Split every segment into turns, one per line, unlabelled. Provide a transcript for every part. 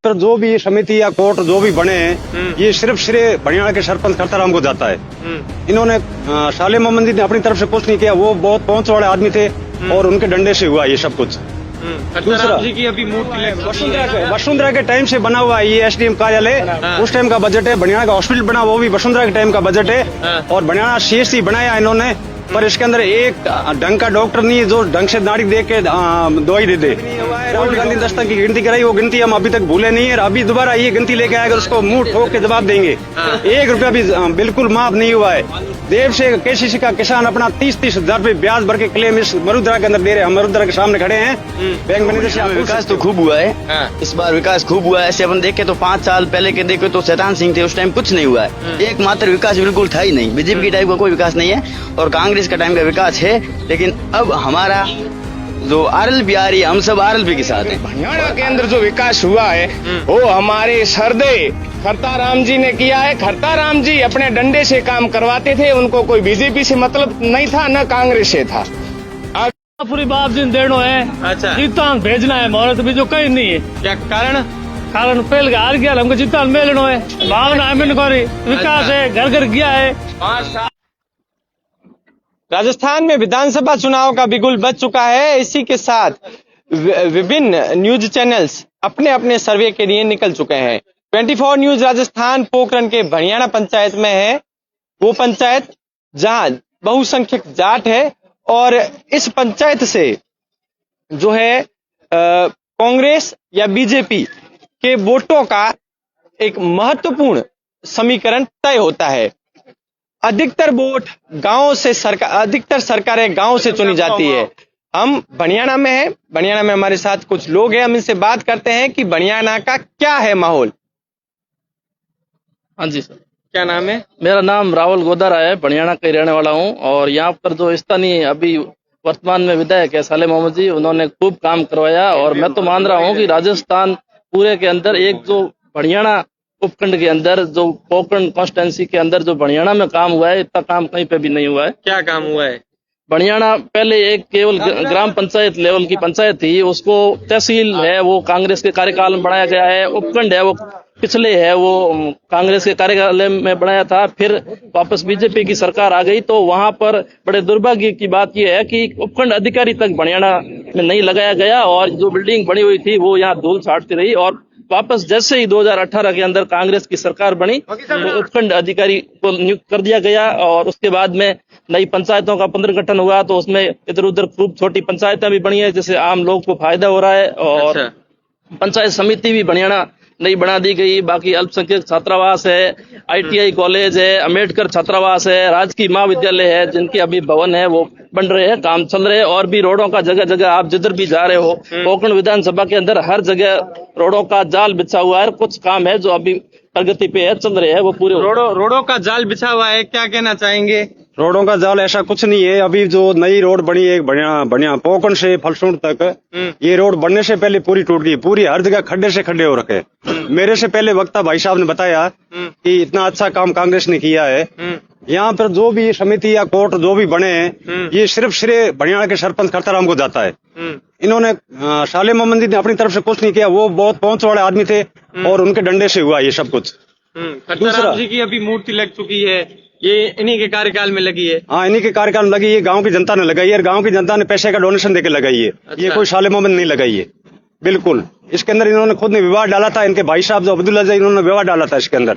पर जो भी समिति या कोर्ट जो भी बने, ये सिर्फ श्रेय बनियाना के सरपंच खरताराम को जाता है। इन्होंने साले मोहम्मद जी ने अपनी तरफ से कुछ नहीं किया, वो बहुत पहुंच वाले आदमी थे और उनके डंडे से हुआ ये सब कुछ। दूसरा
जी की अभी मूर्ति
वसुंधरा के टाइम से बना हुआ है ये एसडीएम कार्यालय, उस टाइम का बजट है। बनियाना का हॉस्पिटल बना वो भी वसुंधरा के टाइम का बजट है। और बनियाना सीएससी बनाया इन्होंने, पर इसके अंदर एक ढंग का डॉक्टर नहीं है जो ढंग से नाड़ी दे के दवाई दे दे। राहुल गांधी 10 तक की गिनती कराई, वो गिनती हम अभी तक भूले नहीं है। अभी दोबारा ये गिनती लेके आएगा, उसको मुंह ठोक के जवाब देंगे। 1 रुपया भी बिल्कुल माफ नहीं हुआ है। देव से केसीसी का किसान अपना 30-30 हजार रुपये ब्याज भर के क्लेम इस मरुद्रा के अंदर दे रहे हैं। हम मरुद्रा के सामने खड़े हैं। बैंक मैनेजर से
विकास तो खूब हुआ है, इस बार विकास खूब हुआ है। ऐसे अपन देखे तो 5 साल पहले के देखे तो शैतान सिंह थे, उस टाइम कुछ नहीं हुआ है। एकमात्र विकास बिल्कुल था ही नहीं। बीजेपी की टाइप का कोई विकास नहीं है और कांग्रेस का टाइम का विकास है। लेकिन अब हमारा जो आरएलपी आ रही है, हम सब आरएलपी के साथ है।
हरियाणा के अंदर जो विकास हुआ है वो हमारे सरदे खरताराम जी ने किया है। खरताराम जी अपने डंडे से काम करवाते थे, उनको कोई बीजेपी से मतलब नहीं था, न कांग्रेस से था।
पूरी बाप जी देनो है।
अच्छा,
जीतान भेजना है, मोहर तो बीजो कहीं नहीं है।
क्या कारण?
कारण पहले हार गया, हमको जीतान मिलनो है। भावना है करी विकास है, घर घर गया है।
राजस्थान में विधानसभा चुनाव का बिगुल बज चुका है। इसी के साथ विभिन्न न्यूज चैनल्स अपने अपने सर्वे के लिए निकल चुके हैं। 24 न्यूज राजस्थान पोखरण के बनियाना पंचायत में है, वो पंचायत जहां बहुसंख्यक जाट है और इस पंचायत से जो है कांग्रेस या बीजेपी के वोटों का एक महत्वपूर्ण समीकरण तय होता है। अधिकतर वोट गांव से अधिकतर सरकारें गांव से चुनी जाती है। हम बनियाना में हैं, बनियाना में हमारे साथ कुछ लोग हैं, हम इनसे बात करते हैं कि बनियाना का क्या है माहौल।
हाँ जी सर,
क्या नाम है?
मेरा नाम राहुल गोदारा है, बनियाना का रहने वाला हूँ। और यहाँ पर जो स्थानीय अभी वर्तमान में विधायक है साले मोहम्मद जी, उन्होंने खूब काम करवाया। और मैं तो मान रहा हूँ कि राजस्थान पूरे के अंदर एक जो बनियाना उपखंड के अंदर जो पोखरण कॉन्स्टिट्यूंसी के अंदर जो बनियाना में काम हुआ है, इतना काम कहीं पे भी नहीं हुआ है।
क्या काम हुआ है?
बनियाना पहले एक केवल ग्राम पंचायत लेवल की पंचायत थी, उसको तहसील है वो कांग्रेस के कार्यकाल में बनाया गया है। उपखंड है वो पिछले है वो कांग्रेस के कार्यकाल में बनाया था। फिर वापस बीजेपी की सरकार आ गई तो वहां पर बड़े दुर्भाग्य की बात यह है कि उपखंड अधिकारी तक बनियाना में नहीं लगाया गया और जो बिल्डिंग बनी हुई थी वो यहाँ धूल छाटती रही। और वापस जैसे ही 2018 के अंदर कांग्रेस की सरकार बनी तो उपखंड अधिकारी को नियुक्त कर दिया गया। और उसके बाद में नई पंचायतों का पुनर्गठन हुआ तो उसमें इधर उधर खूब छोटी पंचायतें भी बनी है, जिससे आम लोग को फायदा हो रहा है। और पंचायत समिति भी बनियाना नई बना दी गई। बाकी अल्पसंख्यक छात्रावास है, आईटीआई कॉलेज है, अम्बेडकर छात्रावास है, राजकीय महाविद्यालय है, जिनके अभी भवन है वो बन रहे हैं, काम चल रहे हैं। और भी रोडों का जगह जगह आप जिधर भी जा रहे हो पोखरण विधानसभा के अंदर हर जगह रोडों का जाल बिछा हुआ है। कुछ काम है जो अभी प्रगति पे है, चल रहे हैं वो पूरे।
रोडों का जाल बिछा हुआ है, क्या कहना चाहेंगे?
रोडों का जाल ऐसा कुछ नहीं है। अभी जो नई रोड बनी है बढ़िया पोखरण से फलसूंड तक, ये रोड बनने से पहले पूरी टूट गई, पूरी हर जगह खड्डे से खड्डे हो रखे। मेरे से पहले वक्ता भाई साहब ने बताया कि इतना अच्छा काम कांग्रेस ने किया है। यहाँ पर जो भी समिति या कोर्ट जो भी बने, ये सिर्फ श्रेय बनियाना के सरपंच खरताराम को जाता है। इन्होंने साले मोहम्मद जी ने अपनी तरफ से कुछ नहीं किया, वो बहुत पहुंच वाले आदमी थे और उनके डंडे से हुआ ये सब कुछ।
खरताराम जी की अभी मूर्ति लग चुकी है, ये इन्हीं के कार्यकाल में लगी है।
हाँ, इन्हीं के कार्यकाल में लगी है। गांव की जनता ने लगाई है और गांव की जनता ने पैसे का डोनेशन देके लगाई है।
अच्छा।
ये कोई साले मोहम्मद नहीं लगाई है, बिल्कुल। इसके अंदर इन्होंने खुद ने विवाद डाला था, इनके भाई साहब जो अब्दुल्ला जी, इन्होंने विवाद डाला था इसके अंदर।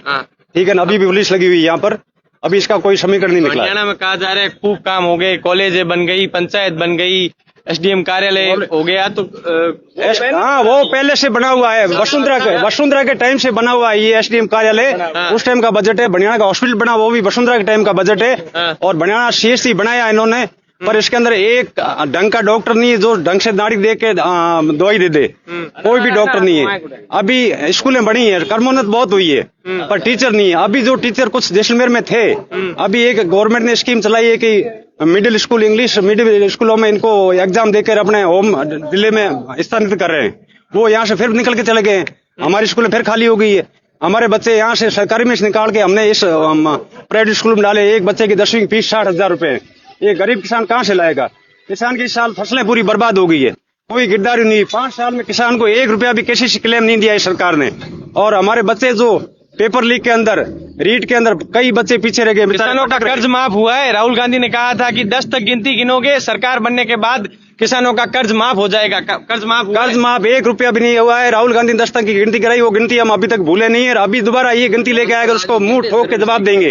ठीक है ना, अभी भी पुलिस लगी हुई है यहाँ पर, अभी इसका कोई समीकरण नहीं निकला।
हरियाणा में कहा जा रहा है खूब काम हो गए, कॉलेज बन गई, पंचायत बन गई, एसडीएम कार्यालय हो गया। तो
हाँ, वो पहले से बना हुआ है, वसुंधरा के टाइम से बना हुआ है ये एसडीएम कार्यालय। उस टाइम का बजट है। बनियाना का हॉस्पिटल बना वो भी वसुंधरा के टाइम का बजट है। और बनियाना सीएससी बनाया इन्होंने, पर इसके अंदर एक ढंग का डॉक्टर नहीं है जो ढंग से नाड़ी दे के दवाई दे दे। कोई भी डॉक्टर नहीं है। अभी स्कूलें बनी है, कर्मोन्नत बहुत हुई है, पर टीचर नहीं है। अभी जो टीचर कुछ जैसलमेर में थे, अभी एक गवर्नमेंट ने स्कीम चलाई है कि मिडिल स्कूल इंग्लिश मिडिल स्कूलों में इनको एग्जाम देकर अपने होम जिले में स्थानांतरित कर रहे हैं। वो यहाँ से फिर निकल के चले गए। हमारी स्कूलें फिर खाली हो गई है। हमारे बच्चे यहाँ से सरकारी में से निकाल के हमने इस प्राइवेट स्कूल में डाले। एक बच्चे की 10वीं की फीस 60,000 रुपए। ये गरीब किसान कहाँ से लाएगा? किसान की इस साल फसलें पूरी बर्बाद हो गई है। कोई गिरदारी नहीं। 5 साल में किसान को 1 रुपया भी केसीसी क्लेम नहीं दिया है सरकार ने। और हमारे बच्चे जो पेपर लीक के अंदर, रीट के अंदर कई बच्चे पीछे रह गए।
किसानों का कर्ज माफ हुआ है। राहुल गांधी ने कहा था कि 10 तक गिनती गिनोगे, सरकार बनने के बाद किसानों का कर्ज माफ हो जाएगा। कर्ज माफ हुआ है?
कर्ज माफ 1 रुपया भी नहीं हुआ है। राहुल गांधी ने 10 तक की गिनती कराई, वो गिनती हम अभी तक भूले नहीं है। अभी दोबारा ये गिनती लेके आएगा, उसको मुंह ठोक के जवाब देंगे।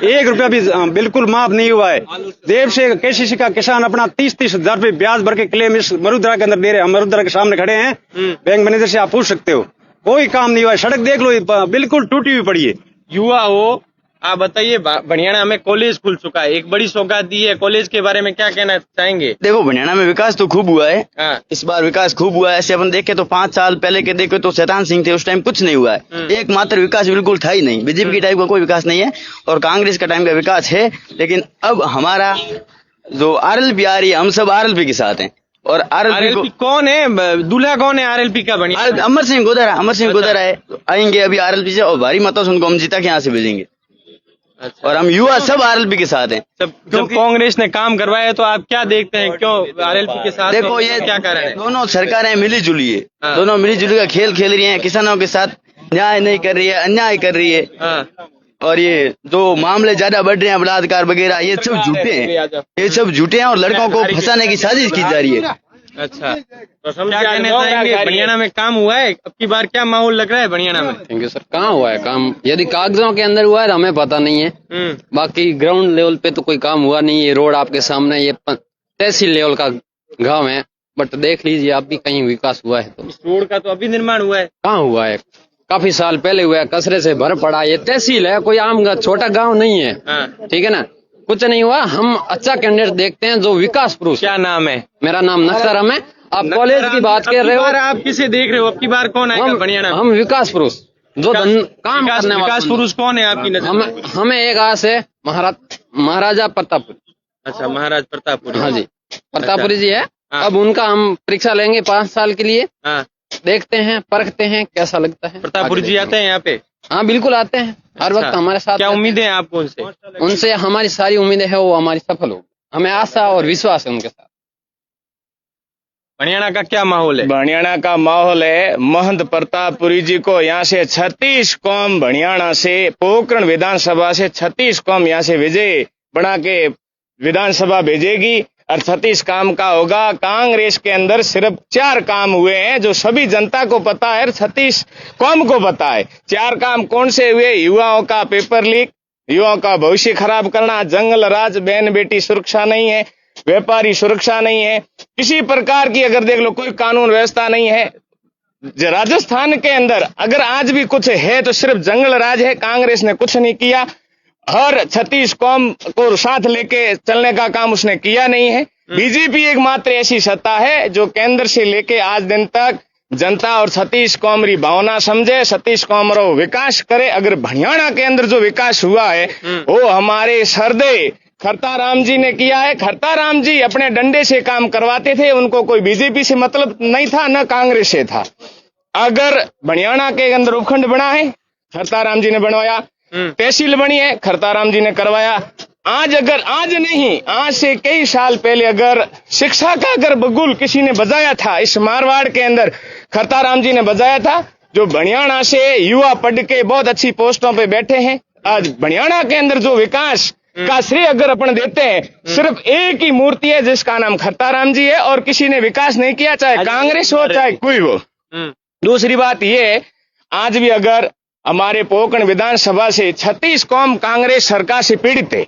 1 रुपया भी बिल्कुल माफ नहीं हुआ है। देव से केसीसी का किसान अपना 30-30 हजार रुपये ब्याज भर के क्लेम इस मरुद्रा के अंदर दे रहे हैं। हम मरुद्रा के सामने खड़े हैं, बैंक मैनेजर से आप पूछ सकते हो, कोई काम नहीं हुआ है। सड़क देख लो, बिल्कुल टूटी हुई पड़ी है।
युवा हो, आप बताइए, बनियाना में कॉलेज खुल चुका है, एक बड़ी सौगात दी है। कॉलेज के बारे में क्या कहना चाहेंगे?
देखो, बनियाना में विकास तो खूब हुआ है।
हाँ।
इस बार विकास खूब हुआ है। ऐसे अपन देखे तो 5 साल पहले के देखे तो शैतान सिंह थे, उस टाइम कुछ नहीं हुआ है। एकमात्र विकास बिल्कुल था ही नहीं। बीजेपी की टाइप का कोई विकास नहीं है और कांग्रेस का टाइम का विकास है। लेकिन अब हमारा जो आरएलपी आ रही है, हम सब आरएलपी के साथ हैं। और
आरएलपी कौन है? दूल्हा कौन है आरएलपी का? बनिया
अमर सिंह गोदरा है। आएंगे अभी आरएलपी से और भारी मतों से उनको हम जीता के यहाँ से भेजेंगे।
अच्छा।
और हम युवा सब आरएलपी के साथ हैं।
जब कांग्रेस ने काम करवाया है तो आप क्या देखते हैं, क्यों आरएलपी के साथ?
देखो, ये
क्या कारण है?
दोनों सरकारें मिली जुली है।
हाँ।
दोनों मिली जुली का खेल खेल रही हैं। किसानों के साथ न्याय नहीं कर रही है, अन्याय कर रही है।
हाँ।
और ये जो मामले ज्यादा बढ़ रहे हैं, बलात्कार वगैरह, ये सब झूठे हैं। ये सब झूठे हैं और लड़कों को फंसाने की साजिश की जा रही है।
अच्छा, तो क्या कहना चाहेंगे? बनियाना में काम हुआ है अब की बार? क्या माहौल लग रहा है बनियाना में?
Thank you sir. कहाँ हुआ है काम? यदि कागजों के अंदर हुआ है तो हमें पता नहीं है। बाकी ग्राउंड लेवल पे तो कोई काम हुआ नहीं। ये रोड आपके सामने, ये तहसील लेवल का गांव है, बट देख लीजिए आप भी कहीं विकास हुआ है तो?
इस रोड का तो अभी निर्माण हुआ है।
कहाँ हुआ है? काफी साल पहले हुआ है, कचरे से भर पड़ा। ये तहसील है, कोई आम छोटा गाँव नहीं है। ठीक है ना, कुछ नहीं हुआ। हम अच्छा कैंडिडेट देखते हैं जो विकास पुरुष।
क्या नाम है?
मेरा नाम नक्शराम है। आप कॉलेज की बात कर रहे हो,
आप किसे देख रहे हो? अब की बार कौन आएगा बनियाना?
हम विकास पुरुष जो काम करने वाला।
विकास पुरुष कौन है आपकी नजर में?
हमें एक आस है, महाराजा प्रतापपुरी।
अच्छा, महाराज प्रतापपुरी।
हाँ जी, प्रतापपुरी जी है। अब उनका हम परीक्षा लेंगे 5 साल के लिए। देखते हैं, परखते हैं कैसा लगता है।
प्रतापपुरी जी आते हैं यहाँ पे?
हाँ बिल्कुल आते हैं, हर वक्त हमारे साथ।
क्या उम्मीदें हैं आपको उनसे?
उनसे हमारी सारी उम्मीदें हैं, वो हमारी सफल हो। हमें आशा और विश्वास है उनके साथ।
बनियाना का क्या माहौल है?
बनियाना का माहौल है, महंत प्रतापपुरी जी को यहाँ से 36 कौम, बनियाना से पोखरण विधानसभा से 36 कौम यहाँ से विजय बना के विधानसभा भेजेगी और 36 काम का होगा। कांग्रेस के अंदर सिर्फ 4 काम हुए हैं जो सभी जनता को पता है, 36 कौम को पता है। 4 काम कौन से हुए? युवाओं का पेपर लीक, युवाओं का भविष्य खराब करना, जंगल राज, बहन बेटी सुरक्षा नहीं है, व्यापारी सुरक्षा नहीं है, किसी प्रकार की अगर देख लो कोई कानून व्यवस्था नहीं है। राजस्थान के अंदर अगर आज भी कुछ है तो सिर्फ जंगल राज है। कांग्रेस ने कुछ नहीं किया। हर 36 कौम को साथ लेके चलने का काम उसने किया नहीं है। बीजेपी एकमात्र ऐसी सत्ता है जो केंद्र से लेके आज दिन तक जनता और 36 कौम री भावना समझे, 36 कौम रो विकास करे। अगर हरियाणा के अंदर जो विकास हुआ है वो हमारे सरदे खरताराम जी ने किया है। खरताराम जी अपने डंडे से काम करवाते थे, उनको कोई बीजेपी से मतलब नहीं था, न कांग्रेस से था। अगर हरियाणा के अंदर उपखंड बना है, खरताराम जी ने बनवाया। तहसील बनी है, खरताराम जी ने करवाया। आज नहीं, आज से कई साल पहले अगर शिक्षा का अगर बगुल किसी ने बजाया था इस मारवाड़ के अंदर, खरताराम जी ने बजाया था। जो हरियाणा से युवा पढ़ के बहुत अच्छी पोस्टों पे बैठे हैं। आज हरियाणा के अंदर जो विकास का श्रेय अगर अपन देते हैं, सिर्फ एक ही मूर्ति है जिसका नाम खरताराम जी है और किसी ने विकास नहीं किया, चाहे कांग्रेस हो चाहे कोई हो। दूसरी बात ये, आज भी अगर हमारे पोखरण विधानसभा से 36 कौम कांग्रेस सरकार से पीड़ित है,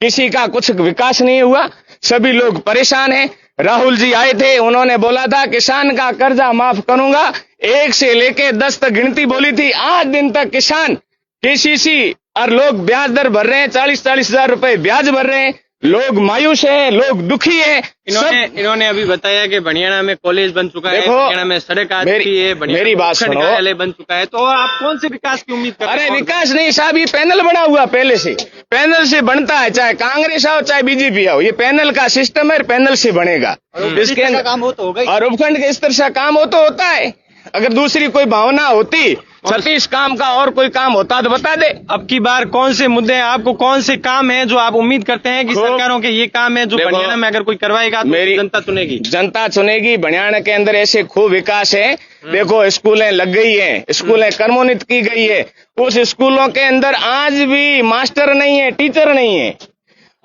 किसी का कुछ विकास नहीं हुआ, सभी लोग परेशान हैं। राहुल जी आए थे, उन्होंने बोला था किसान का कर्जा माफ करूंगा, 1 से लेके 10 तक गिनती बोली थी। आज दिन तक किसान केसीसी और लोग ब्याज दर भर रहे हैं, 40-40 हजार रुपए ब्याज भर रहे हैं। लोग मायूस हैं, लोग दुखी हैं।
इन्होंने अभी बताया कि बनियाना में कॉलेज बन चुका है, बनियाना में सड़क आ चुकी है,
मेरी बात सुनो,
कार्यालय बन चुका है, तो आप कौन से विकास की उम्मीद कर रहे हैं?
अरे विकास नहीं साहब, ये पैनल बना हुआ पहले से, पैनल से बनता है, चाहे कांग्रेस आओ चाहे बीजेपी आओ, ये पैनल का सिस्टम है, पैनल से बनेगा। इसके काम हो तो होगा, और उपखंड के स्तर से काम हो तो होता है। अगर दूसरी कोई भावना होती, सतीश काम का और कोई काम होता तो बता दे।
अब की बार कौन से मुद्दे हैं, आपको कौन से काम है जो आप उम्मीद करते हैं कि सरकारों के ये काम है जो
देखो,
बनियाना में अगर कोई करवाएगा तो
मेरी
जनता चुनेगी?
जनता चुनेगी। बनियाना के अंदर ऐसे खूब विकास है। देखो स्कूलें लग गई हैं, स्कूलें क्रमोन्नत की गई है। उस स्कूलों के अंदर आज भी मास्टर नहीं है, टीचर नहीं है।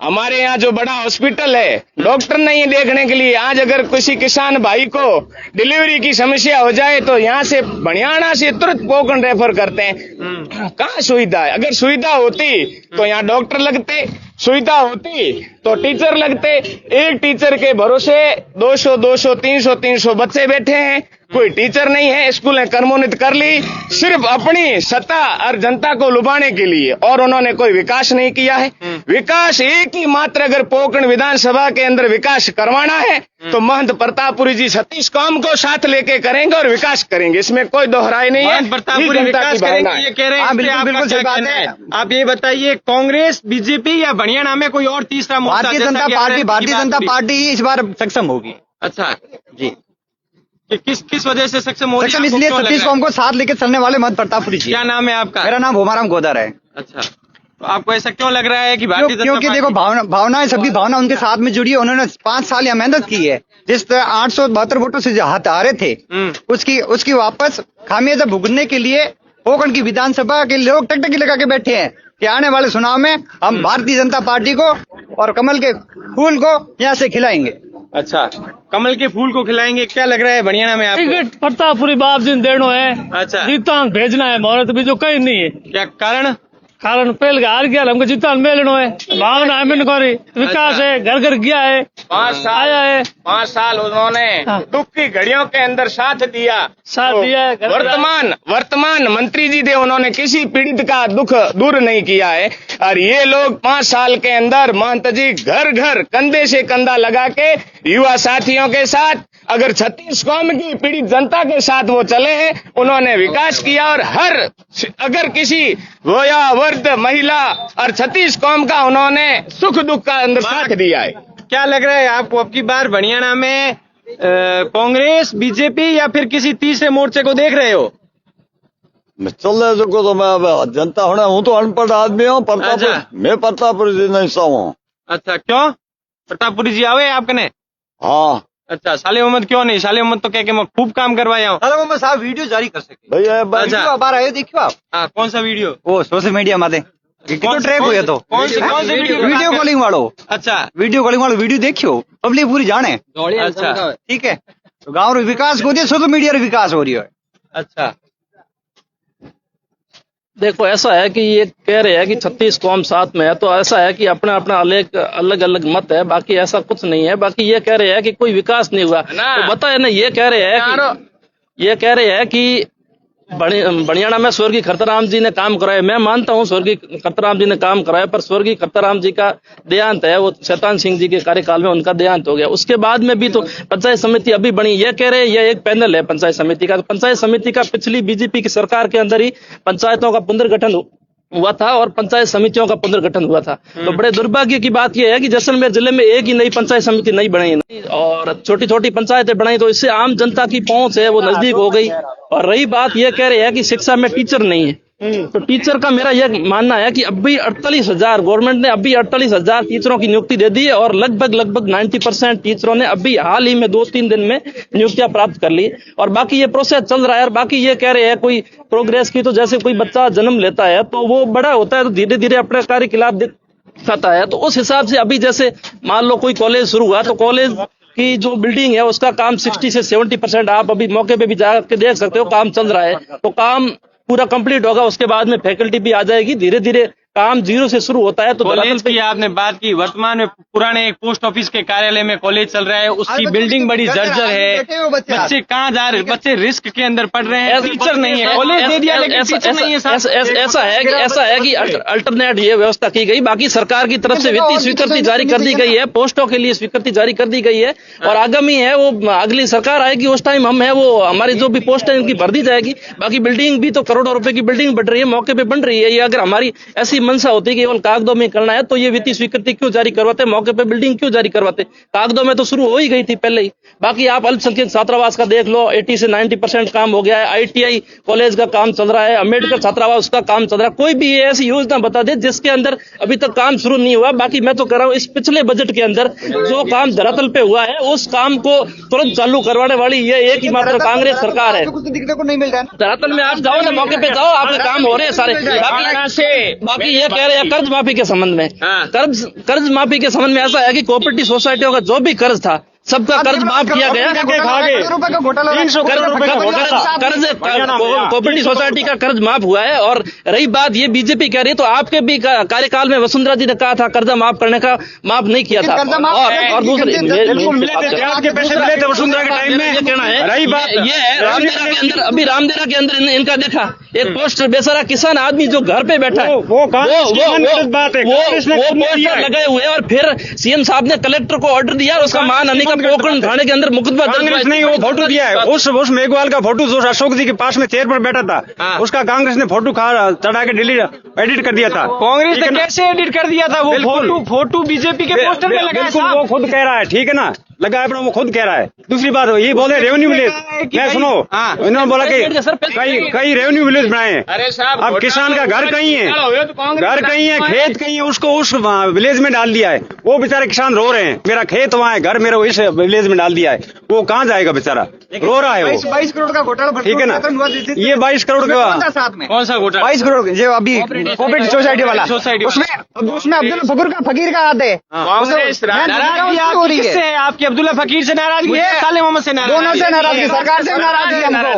हमारे यहाँ जो बड़ा हॉस्पिटल है, डॉक्टर नहीं है देखने के लिए। आज अगर किसी किसान भाई को डिलीवरी की समस्या हो जाए तो यहाँ से बनियाना से तुरंत पोखरण रेफर करते हैं। कहाँ सुविधा है? अगर सुविधा होती तो यहाँ डॉक्टर लगते, सुविधा होती तो टीचर लगते। एक टीचर के भरोसे 200, 300 बच्चे बैठे हैं, कोई टीचर नहीं है। स्कूलें क्रमोन्नत कर ली सिर्फ अपनी सत्ता और जनता को लुभाने के लिए, और उन्होंने कोई विकास नहीं किया है। विकास एक ही मात्र, अगर पोखरण विधानसभा के अंदर विकास करवाना है तो महंत प्रतापपुरी जी सतीश काम को साथ लेके करेंगे और विकास करेंगे, इसमें कोई दोहराई नहीं है।
महंत प्रतापपुरी
जनता की
विकास
भावना
करेंगे
है।
ये कह रहे हैं,
हाँ,
इस पे
बिल्कुल,
आपका
बिल्कुल
क्या
सही बात
कहना
है।
आप ये बताइए, कांग्रेस, बीजेपी या बनियाना में कोई और तीसरा मोर्चा?
भारतीय
जैसा
जनता
कि
पार्टी,
आपने
भारतीय
बात
जनता
करी।
पार्टी ही इस बार सक्षम होगी।
अच्छा
जी,
कि किस वजह से सक्षम हो रही है?
सक्षम
आपको
इसलिए
क्यों लग
सतीश
रहा है?
कौम को साथ लेकर चलने वाले महंत प्रतापपुरी जी।
क्या नाम है आपका?
मेरा नाम भोमाराम गोदर है।
अच्छा, तो आपको ऐसा क्यों लग रहा है कि भारतीय जनता
क्योंकि देखो भावनाएं, सबकी भावना उनके साथ में जुड़ी है। उन्होंने 5 साल यहाँ मेहनत की है। जिस 872 वोटों से हारे थे, उसकी वापस खामियाजा भुगतने के लिए पोखरण की विधानसभा के लोग टकटकी लगा के बैठे हैं कि आने वाले चुनाव में हम भारतीय जनता पार्टी को और कमल के फूल को यहाँ से खिलाएंगे।
अच्छा, कमल के फूल को खिलाएंगे। क्या लग रहा है बनियाना में आपको?
टिकट प्रतापपुरी बाप जी ने देनो है।
अच्छा,
जीतान भेजना है मोहरे तो बीजो कहीं नहीं है।
क्या कारण?
कारण पहले हार गया, हमको जीतान मिलनो है। भावना है मैंने करी, विकास
अच्छा।
है, घर घर गया है,
5 साल
आया है,
5 साल उन्होंने
हाँ।
दुख की घड़ियों के अंदर साथ दिया।
साथ
तो
दिया है, घर
वर्तमान मंत्री जी थे, उन्होंने किसी पीड़ित का दुख दूर नहीं किया है। और ये लोग 5 साल के अंदर महंत जी घर घर कंधे से कंधा लगा के युवा साथियों के साथ, अगर छत्तीस कौम की पीड़ित जनता के साथ वो चले हैं, उन्होंने विकास किया। और अगर किसी वोया वर्ध महिला और छत्तीस कौम का उन्होंने सुख दुख का अंदर साथ दिया है।
क्या लग रहा है आपको अब की बार बनियाना में कांग्रेस, बीजेपी या फिर किसी तीसरे मोर्चे को देख रहे हो?
चल रहे तो मैं जनता होना हूँ तो अनपढ़ आदमी हूँ।
अच्छा।
मैं प्रतापपुरी जी नहीं सा हूँ।
अच्छा, क्यों? प्रतापपुरी जी आवे आपने?
हाँ
अच्छा, साले मोहम्मद क्यों नहीं? साले मोहम्मद तो कह के मैं खूब काम करवाया हूँ।
साले मोहम्मद साहब वीडियो जारी कर सके
भैया
अच्छा।
बार आए देखियो आप।
हाँ, कौन सा वीडियो?
वो सोशल मीडिया माते ट्रैक हुए तो
कौन सी
वीडियो कॉलिंग वालों।
अच्छा,
वीडियो कॉलिंग वालों वीडियो देखियो, पब्लिक पूरी जाने।
अच्छा,
ठीक है, तो गाँव रो विकास को दिए, सोशल मीडिया रो विकास हो रही है।
अच्छा।
देखो ऐसा है कि ये कह रहे हैं कि 36 कौम साथ में है, तो ऐसा है कि अपना अपना अलग अलग मत है, बाकी ऐसा कुछ नहीं है। बाकी ये कह रहे हैं कि कोई विकास नहीं हुआ, तो बताए ना। ये कह रहे हैं कि बनियाना में स्वर्गीय खरताराम जी ने काम कराया। मैं मानता हूँ स्वर्गीय खरताराम जी ने काम कराया, पर स्वर्गीय खरताराम जी का देहांत है, वो शैतान सिंह जी के कार्यकाल में उनका देहांत हो गया। उसके बाद में भी तो पंचायत समिति अभी बनी। ये कह रहे हैं ये एक पैनल है पंचायत समिति का। पंचायत समिति का पिछली बीजेपी की सरकार के अंदर ही पंचायतों का पुनर्गठन हुआ था और पंचायत समितियों का पुनर्गठन हुआ था। तो बड़े दुर्भाग्य की बात यह है कि जैसलमेर जिले में एक ही नई पंचायत समिति नहीं बनाई और छोटी छोटी पंचायतें बनाई, तो इससे आम जनता की पहुंच है वो नजदीक हो गई। और रही बात ये कह रहे हैं कि शिक्षा में टीचर नहीं है, तो टीचर का मेरा यह मानना है कि अभी 48,000 गवर्नमेंट ने अभी 48,000 टीचरों की नियुक्ति दे दी है और लगभग 90% टीचरों ने अभी हाल ही में 2-3 दिन में नियुक्तियां प्राप्त कर ली। और बाकी ये प्रोसेस चल रहा है। और बाकी ये कह रहे हैं कोई प्रोग्रेस की, तो जैसे कोई बच्चा जन्म लेता है तो वो बड़ा होता है तो धीरे धीरे अपने कार्यकलाप दिखाता है। तो उस हिसाब से अभी जैसे मान लो कोई कॉलेज शुरू हुआ तो कॉलेज की जो बिल्डिंग है उसका काम 60 से 70% आप अभी मौके पे भी जाकर देख सकते हो, काम चल रहा है। तो काम पूरा कंप्लीट होगा, उसके बाद में फैकल्टी भी आ जाएगी। धीरे धीरे काम जीरो से शुरू होता है। तो
कॉलेज की आपने बात की, वर्तमान में पुराने एक पोस्ट ऑफिस के कार्यालय में कॉलेज चल रहा है, उसकी बिल्डिंग बड़ी जर्जर है। बच्चे कहाँ जा रहे हैं? बच्चे रिस्क के अंदर पढ़ रहे हैं, टीचर नहीं है। कॉलेज दे दिया लेकिन टीचर नहीं है।
ऐसा है कि अल्टरनेट ये व्यवस्था की गई। बाकी सरकार की तरफ से वित्तीय स्वीकृति जारी कर दी गई है, पोस्टों के लिए स्वीकृति जारी कर दी गई है। और आगामी है वो अगली सरकार आएगी, उस टाइम हम है वो हमारी जो भी पोस्ट है उनकी भर दी जाएगी। बाकी बिल्डिंग भी तो करोड़ों रुपए की बिल्डिंग बढ़ रही है, मौके पे बन रही है। ये अगर हमारी ऐसी मंशा होती कि केवल कागजों में करना है, तो ये वित्तीय स्वीकृति क्यों जारी करवाते, मौके पे बिल्डिंग क्यों जारी करवाते? कागजों में तो शुरू हो ही गई थी पहले ही। बाकी आप अल्पसंख्यक छात्रावास का देख लो, 80 से 90% काम हो गया है। ITI कॉलेज का काम चल रहा है, अम्बेडकर छात्रावास का काम चल रहा है। कोई भी ऐसी योजना बता दे जिसके अंदर अभी तक काम शुरू नहीं हुआ। बाकी मैं तो कह रहा हूँ, इस पिछले बजट के अंदर जो काम धरातल पे हुआ है उस काम को तुरंत चालू करवाने वाली ये एक ही मात्र कांग्रेस सरकार है।
कुछ दिखने को नहीं मिल रहा है।
धरातल में आप जाओ ना, मौके पे जाओ, आपके काम हो रहे हैं सारे। बाकी ये कह रहे हैं कर्ज माफी के संबंध में, कर्ज माफी के संबंध में ऐसा है कि कोऑपरेटिव सोसाइटियों का जो भी कर्ज था सबका कर्ज माफ किया गया। कर्ज कोऑपरेटिव सोसाइटी का कर्ज माफ हुआ है। और रही बात ये बीजेपी कह रही है, तो आपके भी कार्यकाल में वसुंधरा जी ने कहा था कर्जा माफ करने का, माफ नहीं किया था। और दूसरे
के पैसे मिले थे वसुंधरा के टाइम में।
ये कहना है,
रही बात
ये है रामदेरा के अंदर, अभी रामदेरा के अंदर इनका देखा एक पोस्टर, बेचारा किसान आदमी जो घर पे बैठा है, वो पोस्टर लगाए हुए और फिर सीएम साहब ने कलेक्टर को ऑर्डर दिया और उसका महानंदी का पोखरण थाने के अंदर मुकदमा
कांग्रेस ने वो फोटो दिया है। उस मेघवाल का फोटो जो अशोक जी के पास में चेयर पर बैठा था, उसका कांग्रेस ने फोटो चढ़ा के एडिट कर दिया था।
कांग्रेस ने कैसे एडिट कर दिया था? वो फोटो बीजेपी के पोस्टर में लगा है।
बिल्कुल, वो खुद कह रहा है, ठीक है ना, लगा अपना, वो खुद कह रहा है। दूसरी बात ये बोले रेवेन्यू विलेज, मैं सुनो, इन्होंने बोला कि कई रेवेन्यू विलेज बनाए हैं। अब किसान का घर कहीं है, घर कहीं है, खेत कहीं है, उसको उस विलेज में डाल दिया है। वो बेचारे किसान रो रहे हैं, मेरा खेत वहाँ है, घर मेरा इस विलेज में डाल दिया है। वो कहाँ जाएगा बेचारा, रो रहा है वो।
22 करोड़ का घोटाला,
ठीक है ना, ये 22 करोड़ का
साथ में
कौन सा घोटाला?
22 करोड़ जो अभी कोऑपरेटिव सोसाइटी वाला, उसमें अब्दुल फकीर का हाथ है।
नाराजगी किससे है आपकी? अब्दुल्ला फकीर से नाराजगी है, साले मोहम्मद से नाराजगी?
दोनों से नाराजगी, सरकार से नाराजगी हमको।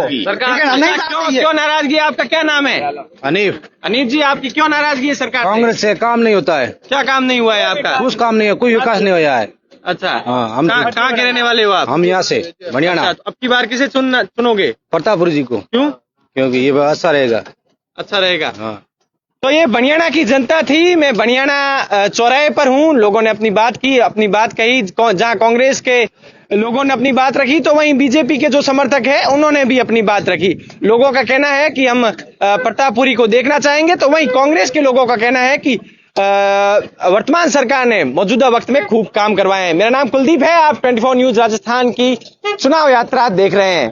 क्यों नाराजगी? आपका क्या नाम है?
हनीफ।
अनीफ जी, आपकी क्यों नाराजगी है सरकार?
कांग्रेस से काम नहीं होता है।
क्या काम नहीं हुआ है आपका?
कुछ काम नहीं है, कोई विकास नहीं हुआ है।
अच्छा,
हाँ, हम
कहाँ के रहने वाले हो आप?
हम यहाँ से हरियाणा।
अच्छा, अब की बार किसे चुनोगे?
प्रतापपुरी जी को।
क्यों?
क्योंकि ये अच्छा रहेगा।
अच्छा रहेगा।
हाँ।
तो ये बनियाना की जनता थी। मैं बनियाना चौराहे पर हूँ। लोगों ने अपनी बात की, अपनी बात कही। जहाँ कांग्रेस के लोगों ने अपनी बात रखी, तो वहीं बीजेपी के जो समर्थक है उन्होंने भी अपनी बात रखी। लोगों का कहना है कि हम प्रतापपुरी को देखना चाहेंगे, तो वहीं कांग्रेस के लोगों का कहना है कि वर्तमान सरकार ने मौजूदा वक्त में खूब काम करवाए हैं। मेरा नाम कुलदीप है। आप 24 न्यूज राजस्थान की चुनाव यात्रा देख रहे हैं।